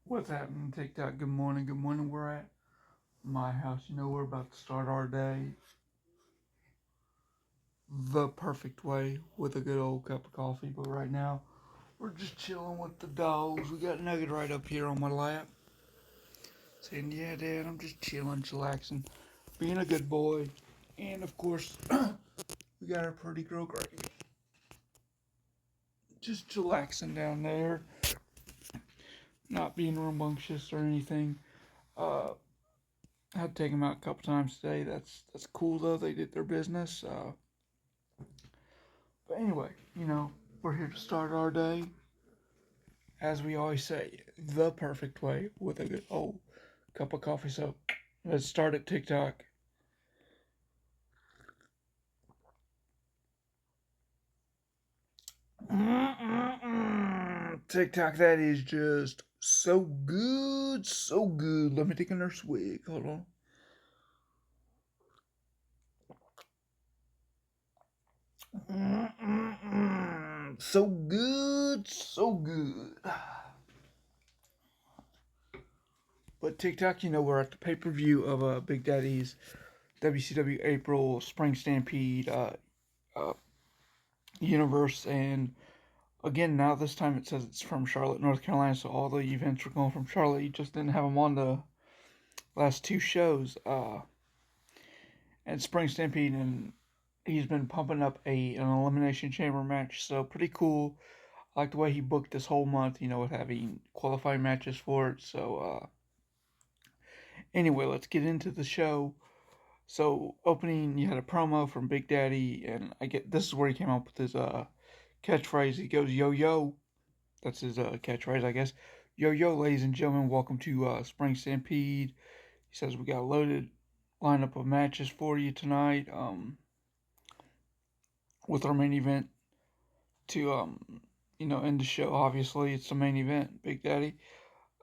What's happening, TikTok? Good morning, good morning. We're at my house. You know, we're about to start our day the perfect way with a good old cup of coffee. But right now, we're just chilling with the dogs. We got Nugget right up here on my lap. Saying, yeah, Dad, I'm just chilling, chillaxing, being a good boy. And of course, we got our pretty girl Gravy. Just chillaxing down there, not being rambunctious or anything. Uh, I had to take them out a couple times today. That's cool though. They did their business. But anyway, we're here to start our day, as we always say, the perfect way with a good old cup of coffee. So let's start at TikTok. TikTok, that is just so good, so good. Let me take a nurse swig. Hold on. So good, so good. But TikTok, we're at the pay per view of Big Daddy's WCW April Spring Stampede universe, and again, now this time it says it's from Charlotte, North Carolina, so all the events are going from Charlotte. You just didn't have them on the last two shows. And Spring Stampede, and he's been pumping up an Elimination Chamber match, so pretty cool. I like the way he booked this whole month, with having qualifying matches for it. So, anyway, let's get into the show. So, opening, you had a promo from Big Daddy, and I get this is where he came up with his catchphrase. He goes, "Yo yo." That's his catchphrase, I guess. Yo yo, ladies and gentlemen, welcome to Spring Stampede. He says we got a loaded lineup of matches for you tonight. With our main event to end the show. Obviously, it's the main event, Big Daddy.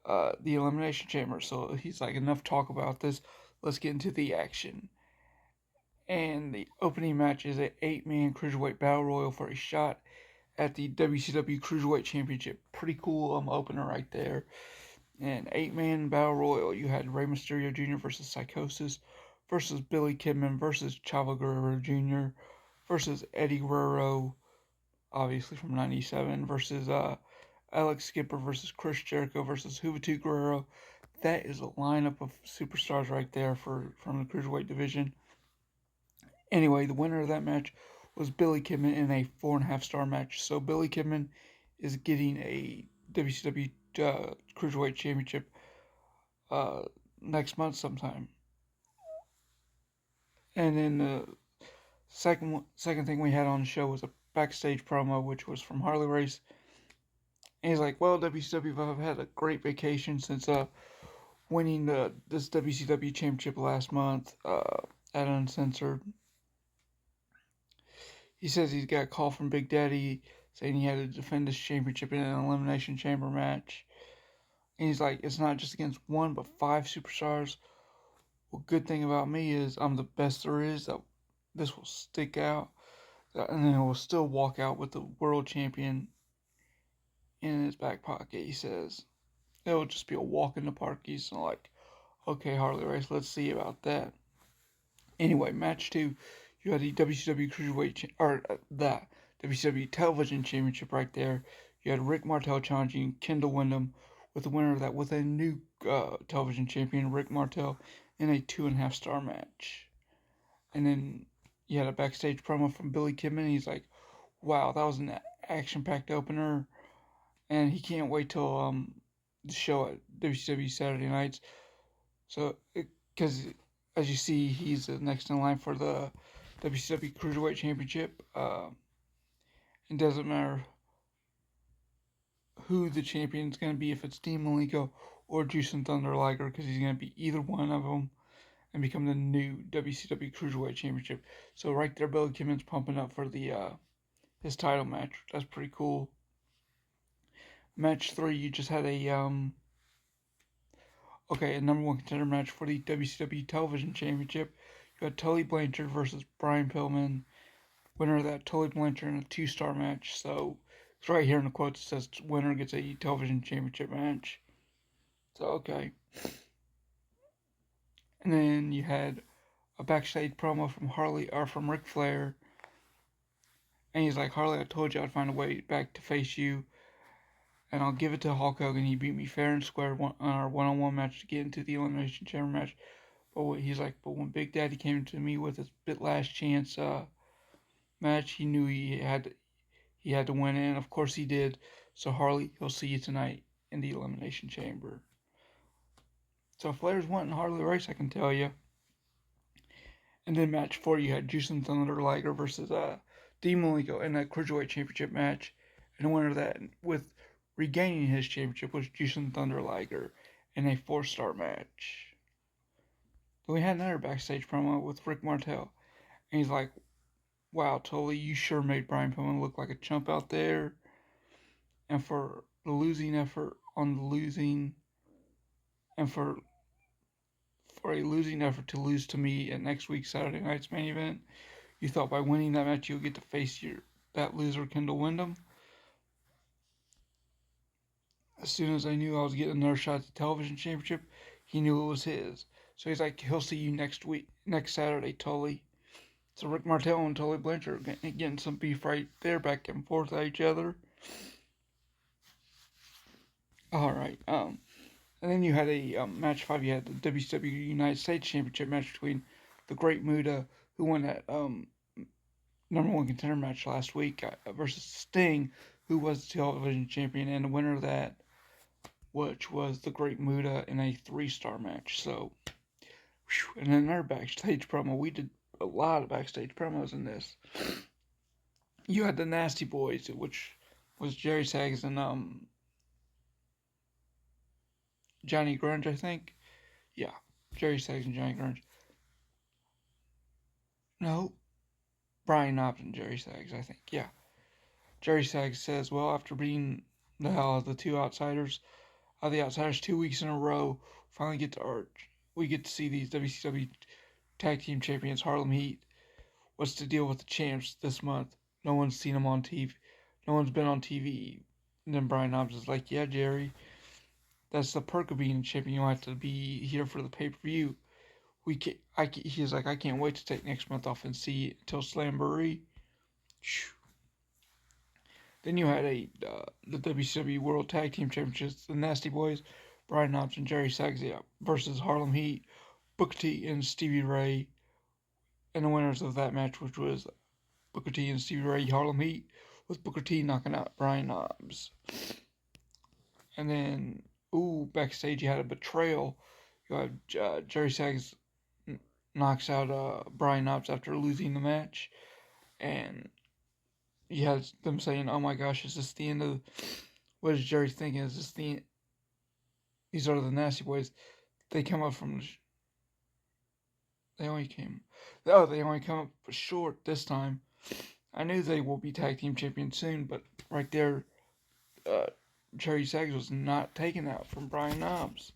The Elimination Chamber. So he's like, enough talk about this. Let's get into the action. And the opening match is an 8-man Cruiserweight Battle Royal for a shot at the WCW Cruiserweight Championship. Pretty cool opener right there. And 8-man Battle Royal, you had Rey Mysterio Jr. versus Psychosis versus Billy Kidman versus Chavo Guerrero Jr. versus Eddie Guerrero, obviously from 97, versus Alex Skipper versus Chris Jericho versus Juventud Guerrero. That is a lineup of superstars right there from the Cruiserweight division. Anyway, the winner of that match was Billy Kidman in a 4.5-star match. So Billy Kidman is getting a WCW Cruiserweight Championship next month sometime. And then the second thing we had on the show was a backstage promo, which was from Harley Race. And he's like, "Well, WCW have had a great vacation since winning this WCW Championship last month at Uncensored." He says he's got a call from Big Daddy saying he had to defend this championship in an Elimination Chamber match. And he's like, "It's not just against one, but five superstars. Well, good thing about me is I'm the best there is. That this will stick out, and then he'll still walk out with the world champion in his back pocket." He says it'll just be a walk in the park. He's like, "Okay, Harley Race, let's see about that." Anyway, match two, you had the WCW Cruiserweight or the WCW Television Championship right there. You had Rick Martel challenging Kendall Windham, with the winner of that with a new television champion, Rick Martel, in a 2.5-star match. And then you had a backstage promo from Billy Kidman. He's like, "Wow, that was an action-packed opener," and he can't wait till the show at WCW Saturday nights. So, because as you see, he's the next in line for the WCW Cruiserweight Championship. It doesn't matter who the champion's going to be, if it's Dean Malenko or Jushin Thunder Liger, because he's going to be either one of them and become the new WCW Cruiserweight Championship. So right there, Billy Kidman's pumping up for the his title match. That's pretty cool. Match three, you just had a number one contender match for the WCW Television Championship. You had Tully Blanchard versus Brian Pillman. Winner of that, Tully Blanchard, in a 2-star match. So it's right here in the quotes. It says winner gets a television championship match. So, okay. And then you had a backstage promo from Ric Flair. And he's like, Harley, I told you I'd find a way back to face you. And I'll give it to Hulk Hogan. He beat me fair and square on our one-on-one match to get into the Elimination Chamber match. But he's like, but when Big Daddy came to me with his last chance match, he knew he had to win it, and of course he did. So Harley, he'll see you tonight in the Elimination Chamber. So Flair's wanting Harley Race, I can tell you. And then match 4, you had Jushin Thunder Liger versus Dean Malenko in that Cruiserweight Championship match. And the winner of that, with regaining his championship, was Jushin Thunder Liger in a 4-star match. Then we had another backstage promo with Rick Martel. And he's like, wow, Tully, you sure made Brian Pillman look like a chump out there. And for the losing effort on the losing, and for a losing effort to lose to me at next week's Saturday night's main event, you thought by winning that match you'll get to face that loser, Kendall Windham. As soon as I knew I was getting another shot at the television championship, he knew it was his. So he's like, he'll see you next Saturday, Tully. So Rick Martel and Tully Blanchard are getting some beef right there, back and forth at each other. Alright, and then you had a match 5, you had the WCW United States Championship match between the Great Muta, who won that number 1 contender match last week, versus Sting, who was the television champion, and the winner of that, which was the Great Muta, in a 3-star match. So, and then another backstage promo. We did a lot of backstage promos in this. You had the Nasty Boys, which was Jerry Saggs and Johnny Grunge, I think. Yeah, Jerry Saggs and Johnny Grunge. No, Brian Knobbs and Jerry Saggs, I think. Yeah. Jerry Saggs says, well, after being the hell of the two outsiders, the outsiders 2 weeks in a row, we get to see these WCW Tag Team Champions, Harlem Heat. What's the deal with the champs this month? No one's seen them on TV. No one's been on TV. And then Brian Knobbs is like, yeah, Jerry, that's the perk of being a champion. You have to be here for the pay-per-view. He's like, I can't wait to take next month off and see it until Slamboree. Then you had the WCW World Tag Team Championships, the Nasty Boys, Brian Knobbs and Jerry Saggs versus Harlem Heat, Booker T and Stevie Ray, and the winners of that match, which was Booker T and Stevie Ray, Harlem Heat, with Booker T knocking out Brian Knobbs. And then, backstage you had a betrayal. You had Jerry Saggs knocks out Brian Knobbs after losing the match, and you had them saying, oh my gosh, is this the end of... What is Jerry thinking? Is this the... These are the Nasty Boys. They come up from... They only come up short this time. I knew they will be tag team champions soon, but right there, Jerry Saggs was not taking that from Brian Knobbs.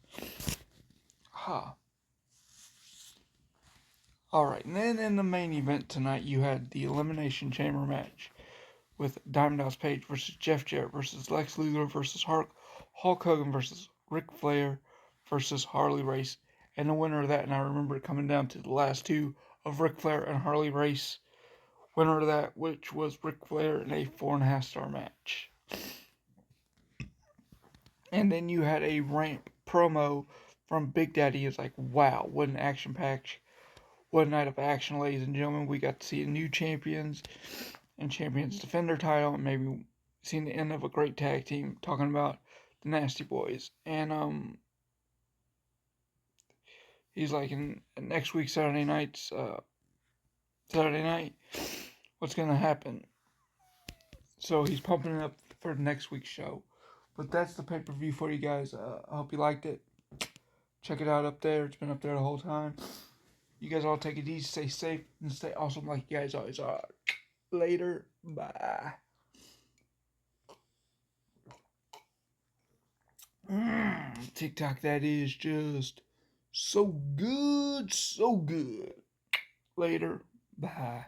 Alright, and then in the main event tonight, you had the Elimination Chamber match with Diamond Dallas Page versus Jeff Jarrett versus Lex Luger versus Hulk Hogan versus Ric Flair versus Harley Race. And the winner of that, and I remember it coming down to the last two of Ric Flair and Harley Race. Winner of that, which was Ric Flair in a 4.5-star match. And then you had a ramp promo from Big Daddy. It's like, wow, what an action-packed, what a night of action, ladies and gentlemen. We got to see new champions and champions defend their title, and maybe seeing the end of a great tag team, talking about the Nasty Boys. And he's like, in next week Saturday night, what's gonna happen? So he's pumping it up for next week's show. But that's the pay-per-view for you guys. I hope you liked it. Check it out up there. It's been up there the whole time. You guys all take it easy, stay safe, and stay awesome like you guys always are. Later. Bye. TikTok, that is just so good, so good. Later. Bye.